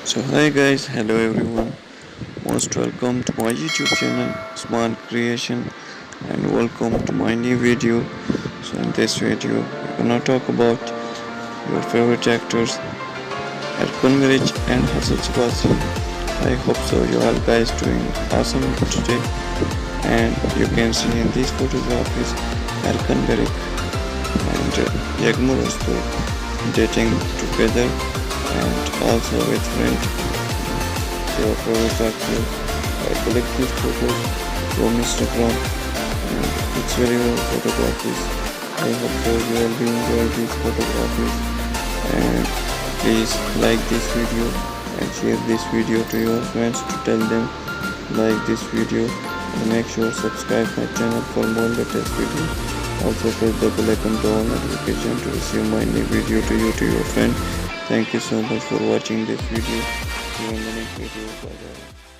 So hi guys, hello everyone. Most welcome to my YouTube channel Usman Creation and welcome to my new video. So in this video we're gonna talk about your favorite actors Erkan Meriç and Hassan Subasi. I hope so you all guys doing awesome today, and you can see in this photograph is Erkan Meriç and Yagmur dating together and also with friend. Your favorite actor. I collect these photos from Instagram and it's very well photographies. I hope so you will be enjoy these photographies, and please like this video and share this video to your friends to tell them like this video, and make sure subscribe my channel for more latest videos. Also press the bell icon to all notification to receive my new video to your friend. Thank you so much for watching this video. See you in the next video. Bye bye.